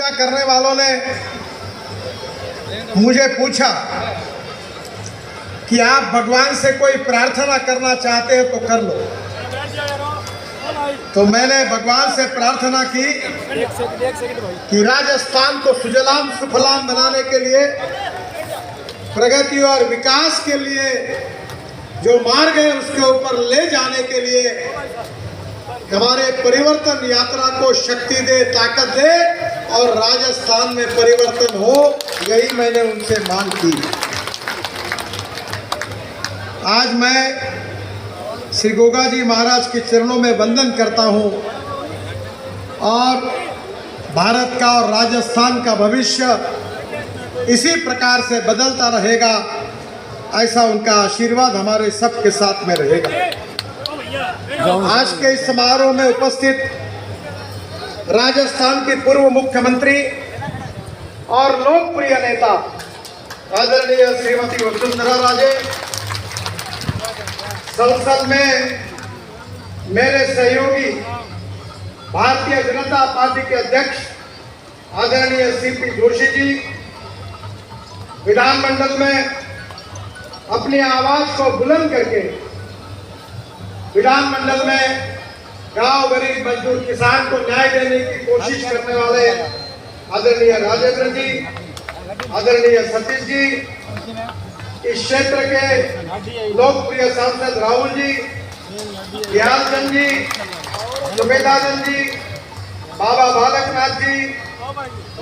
पूजा करने वालों ने मुझे पूछा कि आप भगवान से कोई प्रार्थना करना चाहते हैं तो कर लो। तो मैंने भगवान से प्रार्थना की कि राजस्थान को सुजलाम सुफलाम बनाने के लिए, प्रगति और विकास के लिए जो मार्ग है उसके ऊपर ले जाने के लिए हमारे परिवर्तन यात्रा को शक्ति दे, ताकत दे और राजस्थान में परिवर्तन हो, यही मैंने उनसे मांग की। आज मैं श्री गोगा जी महाराज के चरणों में वंदन करता हूं और भारत का और राजस्थान का भविष्य इसी प्रकार से बदलता रहेगा, ऐसा उनका आशीर्वाद हमारे सबके साथ में रहेगा। आज के इस समारोह में उपस्थित राजस्थान की पूर्व मुख्यमंत्री और लोकप्रिय नेता आदरणीय श्रीमती वसुंधरा राजे, संसद में मेरे सहयोगी भारतीय जनता पार्टी के अध्यक्ष आदरणीय सीपी जोशी जी, विधानमंडल में अपनी आवाज को बुलंद करके विधानमंडल में गांव गरीब मजदूर किसान को न्याय देने की कोशिश करने वाले आदरणीय राजेंद्र जी, आदरणीय सतीश जी, इस क्षेत्र के लोकप्रिय सांसद राहुल जी, बिहारचंद जी, सुमेधानंद जी, बाबा बालकनाथ जी,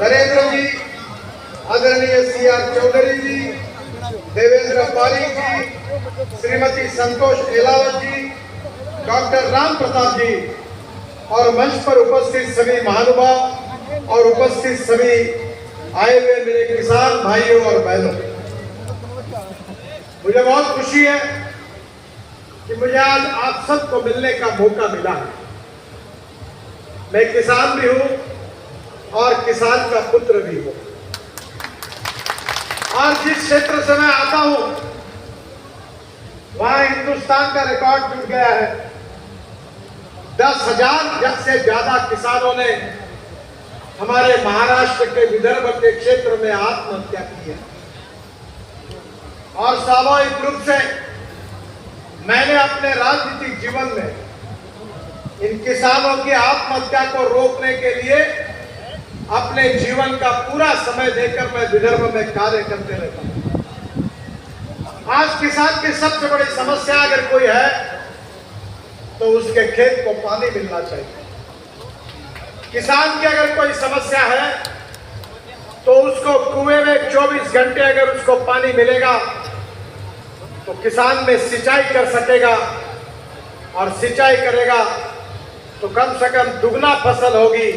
नरेंद्र जी, आदरणीय CR चौधरी जी, देवेंद्र पारीक जी, श्रीमती संतोष एलावत जी, डॉक्टर राम प्रताप जी और मंच पर उपस्थित सभी महानुभाव और उपस्थित सभी आए हुए मेरे किसान भाइयों और बहनों, मुझे बहुत खुशी है कि मुझे आज आप सबको मिलने का मौका मिला है। मैं किसान भी हूं और किसान का पुत्र भी हूं और जिस क्षेत्र से मैं आता हूं वहां हिंदुस्तान का रिकॉर्ड टूट गया है। 10,000 से ज्यादा किसानों ने हमारे महाराष्ट्र के विदर्भ के क्षेत्र में आत्महत्या की है और स्वाभाविक रूप से मैंने अपने राजनीतिक जीवन में इन किसानों की आत्महत्या को रोकने के लिए अपने जीवन का पूरा समय देकर मैं विदर्भ में कार्य करते रहता हूं। आज किसान की सबसे बड़ी समस्या अगर कोई है तो उसके खेत को पानी मिलना चाहिए। किसान की अगर कोई समस्या है तो उसको कुएं में 24 घंटे अगर उसको पानी मिलेगा तो किसान में सिंचाई कर सकेगा और सिंचाई करेगा तो कम से कम दुगना फसल होगी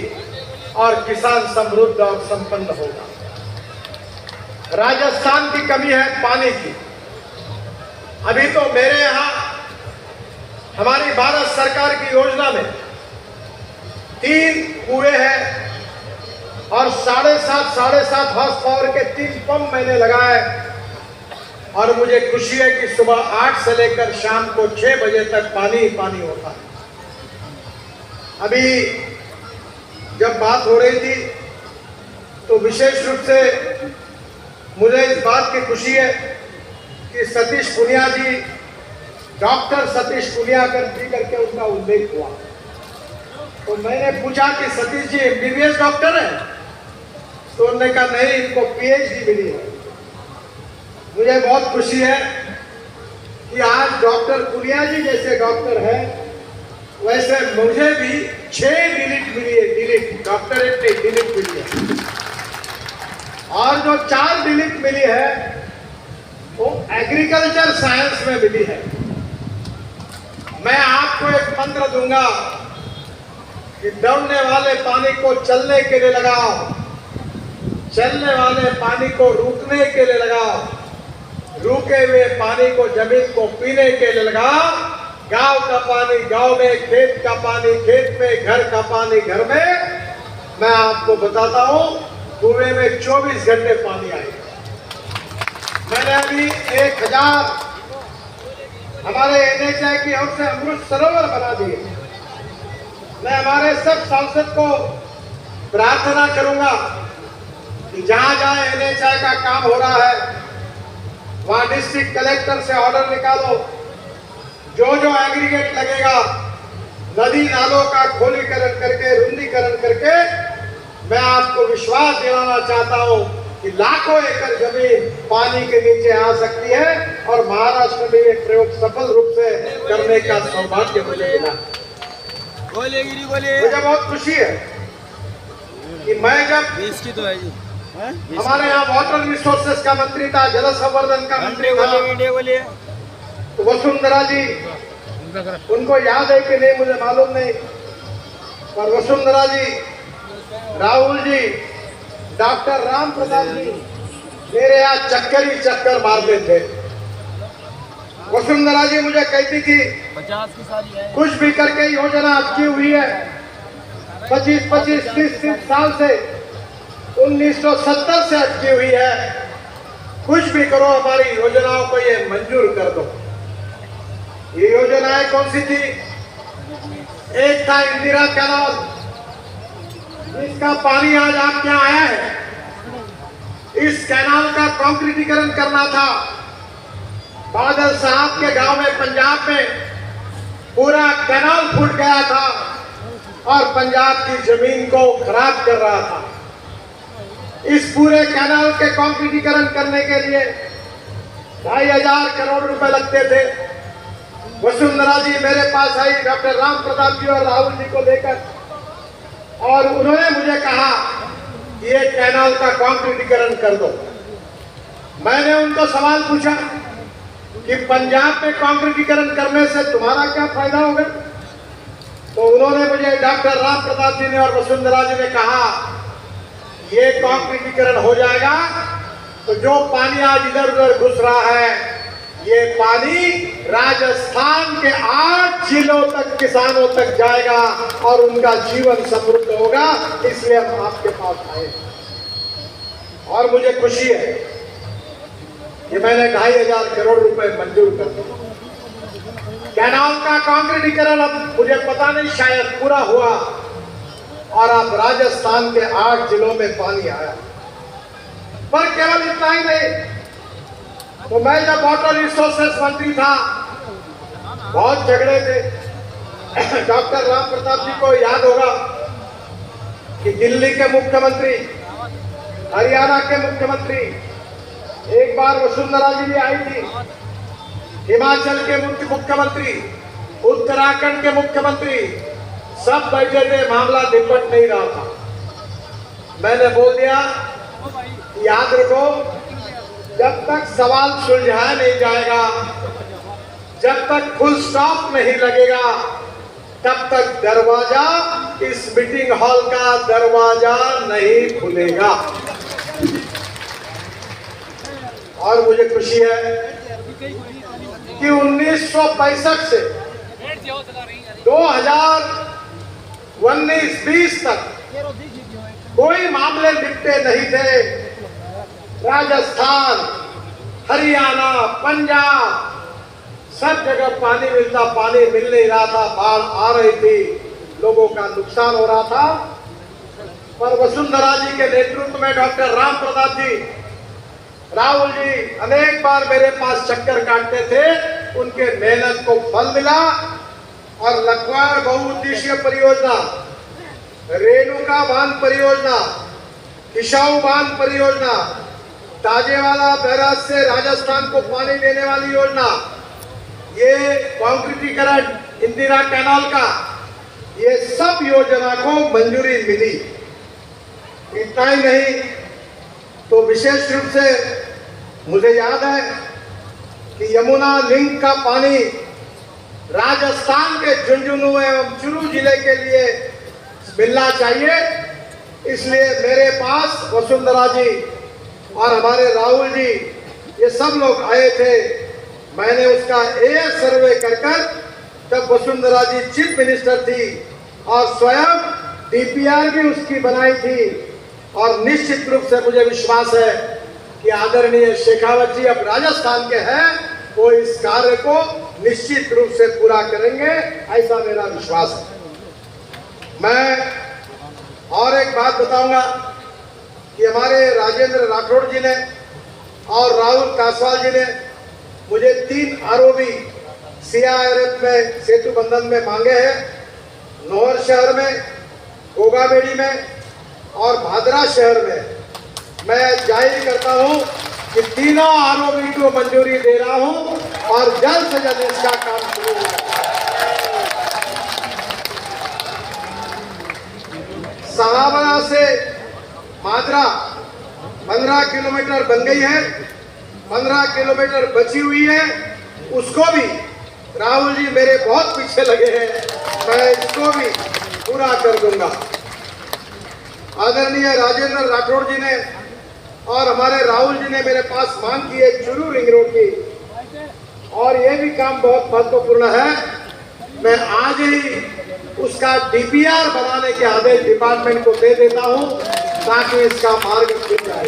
और किसान समृद्ध और संपन्न होगा। राजस्थान की कमी है पानी की। अभी तो मेरे यहां हमारी भारत सरकार की योजना में 3 कुएं हैं और 7.5 हॉर्स पावर के 3 पंप मैंने लगाए और मुझे खुशी है कि सुबह 8 से लेकर शाम को 6 बजे तक पानी ही पानी होता है। अभी जब बात हो रही थी तो विशेष रूप से मुझे इस बात की खुशी है कि सतीश पुनिया जी, डॉक्टर सतीश पुनिया करके उनका उल्लेख हुआ। तो मैंने पूछा कि सतीश जी MBBS डॉक्टर है? तो उन्होंने कहा नहीं, इनको PhD मिली है। मुझे बहुत खुशी है कि आज डॉक्टर पुनिया जी जैसे डॉक्टर है, वैसे मुझे भी 6 डिलीट मिली है, डिलीट डॉक्टरेट नहीं, डिलीट मिली है। और जो 4 डिलीट मिली है वो एग्रीकल्चर साइंस में मिली है। मैं आपको एक मंत्र दूंगा कि दौड़ने वाले पानी को चलने के लिए लगाओ, चलने वाले पानी को रुकने के लिए लगाओ, रुके हुए पानी को जमीन को पीने के लिए लगाओ। गांव का पानी गांव में, खेत का पानी खेत में, घर का पानी घर में। मैं आपको बताता हूं कुएं में 24 घंटे पानी आएगा। मैंने अभी 1000 हमारे NHI की ओर से अमृत सरोवर बना दिए। मैं हमारे सब सांसद को प्रार्थना करूंगा कि जहां जहां NHI का काम हो रहा है वहां डिस्ट्रिक्ट कलेक्टर से ऑर्डर निकालो, जो जो एग्रीगेट लगेगा नदी नालों का खोलीकरण करके, रुंदीकरण करके, मैं आपको विश्वास दिलाना चाहता हूं कि लाखों एकड़ जमीन पानी के नीचे आ सकती है और महाराष्ट्र में ये प्रयोग सफल रूप से करने का सौभाग्य मुझे मिला। मुझे बहुत खुशी है कि मैं जब इसकी तो है जी हमारे यहाँ वाटर रिसोर्सेस का मंत्री था, जल संवर्धन का मंत्री था, तो वसुंधरा जी, उनको याद है कि नहीं मुझे मालूम नहीं, पर वसुंधरा जी, राहुल जी, डॉक्टर राम प्रसाद जी मेरे यहाँ चक्कर ही चक्कर मारते थे। वसुंधरा जी मुझे कहती थी 50 की सारी है, कुछ भी करके योजना अटकी हुई है 25-25, 30 साल से, 1970 से अटकी हुई है, कुछ भी करो हमारी योजनाओं को ये मंजूर कर दो। ये योजनाएं कौन सी थी? एक था इंदिरा कैनाल, इसका पानी आज आपके यहाँ आया है। इस कैनाल का कंक्रीटीकरण करना था। बादल साहब के गांव में, पंजाब में पूरा कैनाल फूट गया था और पंजाब की जमीन को खराब कर रहा था। इस पूरे कैनाल के कंक्रीटीकरण करने के लिए 2500 करोड़ रुपए लगते थे। वसुंधरा जी मेरे पास आई, डॉक्टर राम प्रताप जी और राहुल जी को लेकर, और उन्होंने मुझे कहा ये कैनाल का कंक्रीटीकरण कर दो। मैंने उनको सवाल पूछा कि पंजाब में कंक्रीटीकरण करने से तुम्हारा क्या फायदा होगा? तो उन्होंने मुझे, डॉक्टर राम प्रताप जी ने और वसुंधरा जी ने कहा ये कंक्रीटीकरण हो जाएगा तो जो पानी आज इधर उधर घुस रहा है, ये पानी राजस्थान के 8 जिलों तक, किसानों तक जाएगा और उनका जीवन समृद्ध होगा। इसलिए हम आपके पास आए और मुझे खुशी है कि मैंने 2500 करोड़ रुपए मंजूर कर दिए। कैनाल का कंक्रीटीकरण अब मुझे पता नहीं, शायद पूरा हुआ और अब राजस्थान के 8 जिलों में पानी आया। पर केवल इतना ही नहीं, तो मैं जब वाटर रिसोर्सेस मंत्री था बहुत झगड़े थे। डॉक्टर राम प्रताप जी को याद होगा कि दिल्ली के मुख्यमंत्री, हरियाणा के मुख्यमंत्री, एक बार वसुंधरा जी भी आई थी, हिमाचल के मुख्यमंत्री, उत्तराखंड के मुख्यमंत्री, सब बैठे थे, मामला निपट नहीं रहा था। मैंने बोल दिया याद रखो, जब तक सवाल सुलझाया नहीं जाएगा, जब तक फुल स्टॉप नहीं लगेगा, तब तक दरवाजा, इस मीटिंग हॉल का दरवाजा नहीं खुलेगा। और मुझे खुशी है कि 1965 से 2019-20 तक कोई मामले निपटे नहीं थे। राजस्थान, हरियाणा, पंजाब, सब जगह पानी मिलता, पानी मिल नहीं रहा था, बाढ़ आ रही थी, लोगों का नुकसान हो रहा था। पर वसुंधरा जी के नेतृत्व में डॉक्टर राम प्रताप जी, राहुल जी अनेक बार मेरे पास चक्कर काटते थे, उनके मेहनत को फल मिला और लखवाड़ बहुउद्देशीय परियोजना, रेणुका बांध परियोजना, किशाऊ बांध परियोजना, ताजेवाला बैराज से राजस्थान को पानी देने वाली योजना, ये कंक्रीटीकरण इंदिरा कैनाल का, ये सब योजना को मंजूरी मिली। इतना ही नहीं, तो विशेष रूप से मुझे याद है कि यमुना लिंक का पानी राजस्थान के झुंझुनू एवं चुरू जिले के लिए मिलना चाहिए। इसलिए मेरे पास वसुंधरा जी और हमारे राहुल जी, ये सब लोग आए थे। मैंने उसका एयर सर्वे कर तब वसुंधरा जी चीफ मिनिस्टर थी और स्वयं DPR भी उसकी बनाई थी। और निश्चित रूप से मुझे विश्वास है कि आदरणीय शेखावत जी अब राजस्थान के हैं, वो इस कार्य को निश्चित रूप से पूरा करेंगे, ऐसा मेरा विश्वास है। मैं और एक बात बताऊंगा कि हमारे राजेंद्र राठौड़ जी ने और राहुल कासवाल जी ने मुझे 3 आरओबी CIRF में सेतु बंधन में मांगे हैं, नौहर शहर में, गोगाबेड़ी में और भादरा शहर में। मैं जाहिर करता हूं कि तीनों आरओबी को मंजूरी दे रहा हूं और जल्द से जल्द इसका काम शुरू होगा। सहावरा से माजरा 15 किलोमीटर बन गई है, 15 किलोमीटर बची हुई है, उसको भी राहुल जी मेरे बहुत पीछे लगे हैं, मैं इसको भी पूरा कर दूंगा। आदरणीय राजेंद्र राठौड़ जी ने और हमारे राहुल जी ने मेरे पास मांग की है चुरू रिंग रोड की, और ये भी काम बहुत महत्वपूर्ण है। मैं आज ही उसका DPR बनाने के आदेश डिपार्टमेंट को दे देता हूं ताकि इसका मार्ग खुल जाए।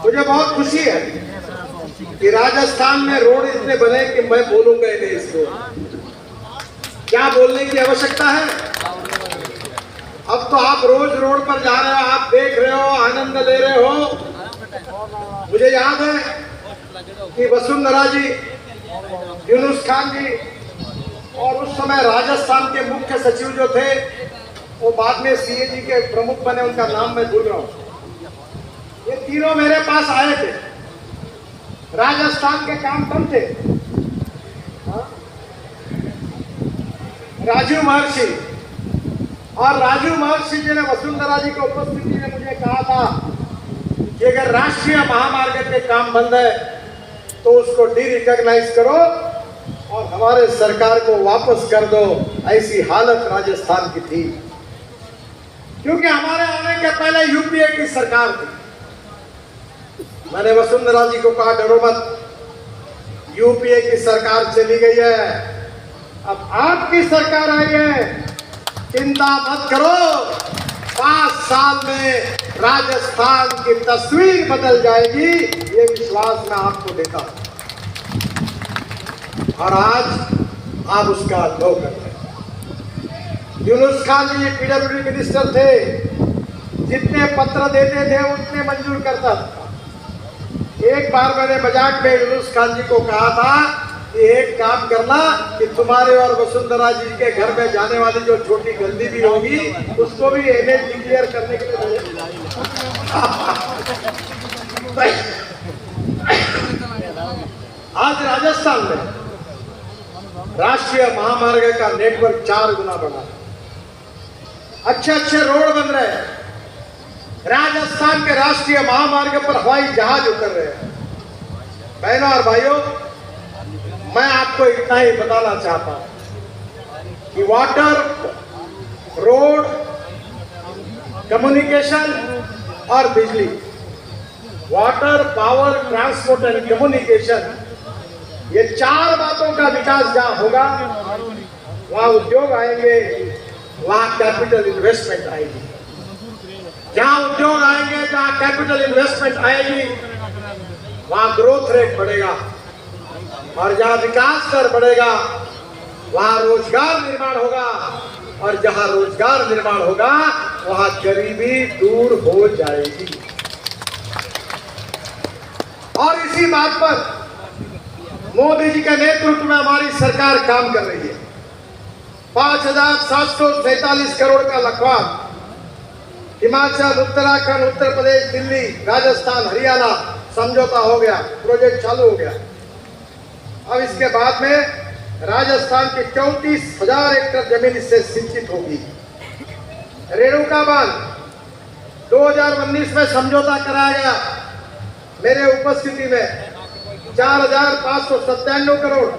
मुझे बहुत खुशी है कि राजस्थान में रोड इतने बने कि मैं बोलूंगा ही नहीं इसको। क्या बोलने की आवश्यकता है? अब तो आप रोज रोड पर जा रहे हो, आप देख रहे हो, आनंद ले रहे हो। मुझे याद है कि वसुंधरा जी, यूनुस खान जी और उस समय राजस्थान के मुख्य सचिव जो थे वो बाद में CAG के प्रमुख बने, उनका नाम मैं भूल रहा हूं। ये तीनों मेरे पास आए थे, राजस्थान के काम कम थे। राजीव महर्षि, और राजीव महर्षि जी ने वसुंधरा जी को उपस्थिति में मुझे कहा था कि अगर राष्ट्रीय महामार्ग के काम बंद है तो उसको डी-रिकॉग्नाइज करो और हमारे सरकार को वापस कर दो। ऐसी हालत राजस्थान की थी क्योंकि हमारे आने के पहले UPA की सरकार थी। मैंने वसुंधरा जी को कहा डरो मत, UPA की सरकार चली गई है, अब आपकी सरकार आई है, चिंता मत करो, 5 साल में राजस्थान की तस्वीर बदल जाएगी, ये विश्वास मैं आपको देता हूं। और आज आप उसका अनुभव कर रहे हैं। यूनुस खान जी PWD मिनिस्टर थे, जितने पत्र देते थे उतने मंजूर करता था। एक बार मैंने मजाक में यूनुस खान जी को कहा था कि एक काम करना कि तुम्हारे और वसुंधरा जी के घर में जाने वाली जो छोटी गंदी भी होगी उसको भी NH डिक्लेयर करने के लिए आज राजस्थान में राष्ट्रीय महामार्ग का नेटवर्क 4 गुना बढ़ा, अच्छे अच्छे रोड बन रहे हैं, राजस्थान के राष्ट्रीय महामार्ग पर हवाई जहाज उतर रहे हैं। बहनों और भाइयों, मैं आपको इतना ही बताना चाहता हूं कि वाटर, रोड, कम्युनिकेशन और बिजली, water, power, transport and communication, ये 4 बातों का विकास जहां होगा वहां उद्योग आएंगे, वहां कैपिटल इन्वेस्टमेंट आएगी। जहां उद्योग आएंगे, जहां कैपिटल इन्वेस्टमेंट आएगी, वहां ग्रोथ रेट बढ़ेगा, और जहां विकास दर बढ़ेगा वहां रोजगार निर्माण होगा, और जहां रोजगार निर्माण होगा वहां गरीबी दूर हो जाएगी। और इसी बात पर मोदी जी के नेतृत्व में हमारी सरकार काम कर रही है। 5,747 करोड़ का लखवाब हिमाचल, उत्तराखंड, उत्तर प्रदेश, दिल्ली, राजस्थान, हरियाणा समझौता हो गया, प्रोजेक्ट चालू हो गया। अब इसके बाद में राजस्थान की 34,000 हेक्टेयर जमीन इससे सिंचित होगी। रेणुका बांध 2019 में समझौता कराया गया मेरे उपस्थिति में 4,597 करोड़,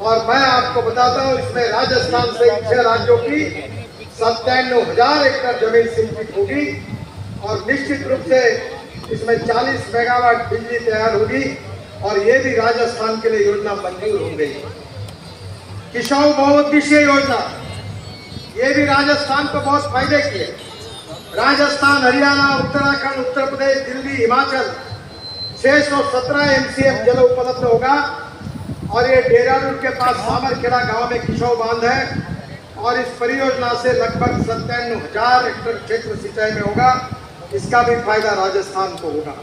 और मैं आपको बताता हूं इसमें राजस्थान से 6 राज्यों की 97,000 हेक्टेयर जमीन सिंचित होगी, और निश्चित रूप से इसमें 40 मेगावाट बिजली तैयार होगी, और ये भी राजस्थान के लिए योजना मंजूर हो गई। किसाऊ बहुउद्देशीय योजना, ये भी राजस्थान को बहुत फायदे की है। राजस्थान, हरियाणा, उत्तराखंड, उत्तर प्रदेश, दिल्ली, हिमाचल 617 MCF जल उपलब्ध होगा, और ये देहरादून के पास सामरखेड़ा गांव में किसाऊ बांध है, और इस परियोजना से लगभग 97,000 हेक्टेयर क्षेत्र सिंचाई में होगा। इसका भी फायदा राजस्थान को होगा।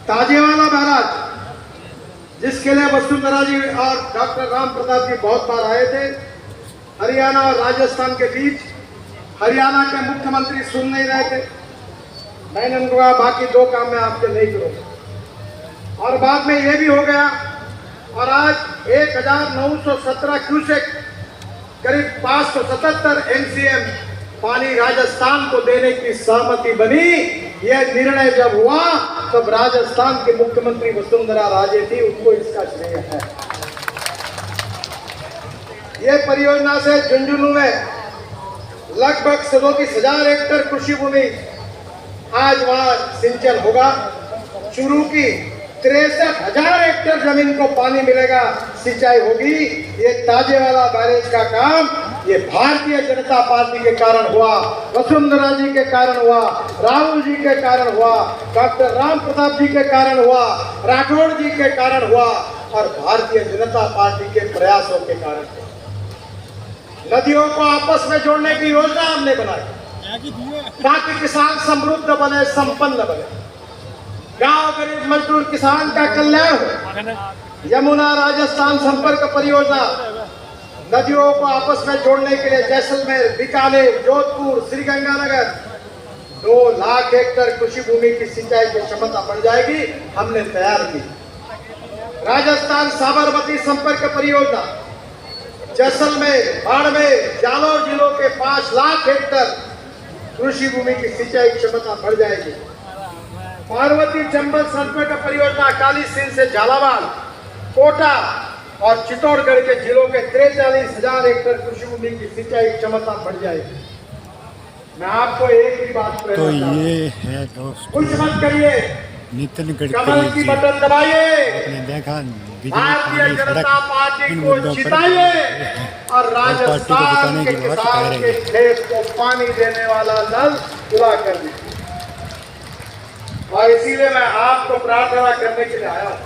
ताजेवाला बैराज जिसके लिए वसुंधरा जी और डॉक्टर राम प्रताप जी बहुत बार आए थे, हरियाणा और राजस्थान के बीच, हरियाणा के मुख्यमंत्री सुन नहीं रहे थे। मैंने उनको कहा बाकी 2 काम मैं आपके नहीं करूंगा, और बाद में ये भी हो गया। और आज 1917 क्यूसेक करीब 577 MCM पानी राजस्थान को देने की सहमति बनी। यह निर्णय जब हुआ तब राजस्थान के मुख्यमंत्री वसुंधरा राजे थी, उनको इसका श्रेय है। यह परियोजना से झुंझुनू में लगभग 37,000 हेक्टेयर कृषि भूमि आज वहां सिंचन होगा शुरू की। 63,000 हेक्टेयर जमीन को पानी मिलेगा, सिंचाई होगी। ये ताजेवाला बैरेज का काम ये भारतीय जनता पार्टी के कारण हुआ, वसुंधरा जी के कारण हुआ, राहुल जी के कारण हुआ, डॉक्टर राम प्रताप जी के कारण हुआ, राठौड़ जी के कारण हुआ और भारतीय जनता पार्टी के प्रयासों के कारण हुआ। नदियों को आपस में जोड़ने की योजना हमने बनाई ताकि किसान समृद्ध बने, संपन्न बने, गांव गरीब मजदूर किसान का कल्याण हो। यमुना राजस्थान संपर्क परियोजना नदियों को आपस में जोड़ने के लिए जैसलमेर, बीकानेर, जोधपुर, श्रीगंगानगर 2 लाख हेक्टेयर कृषि भूमि की सिंचाई की क्षमता बढ़ जाएगी, हमने तैयार की। राजस्थान साबरमती संपर्क परियोजना जैसलमेर, बाड़मेर, जालौर जिलों के 5 लाख हेक्टेयर कृषि भूमि की सिंचाई क्षमता बढ़ जाएगी। पार्वती चंबल संपर्क परियोजना काली सिंध से झालावाड़, कोटा और चित्तौड़गढ़ के जिलों के 43,000 हेक्टेयर कृषि भूमि की सिंचाई क्षमता बढ़ जाएगी। मैं आपको एक ही बात कहना तो चाहता हूं, ये है दोस्तों कुछ मत करिए, नितिन कमल गडकरी की जी बटन दबाइए, आपने देखा बिजली, भारतीय पानी, जनता सड़क पार्टी इन को मुद्दों पर जिताइए और पार्टी को राजस्थान जिताने के की बात किसान कह के रहे खेत को पानी देने वाला नल खुला कर दीजिए। और इसीलिए मैं आपको प्रार्थना करने के लिए आया हूं।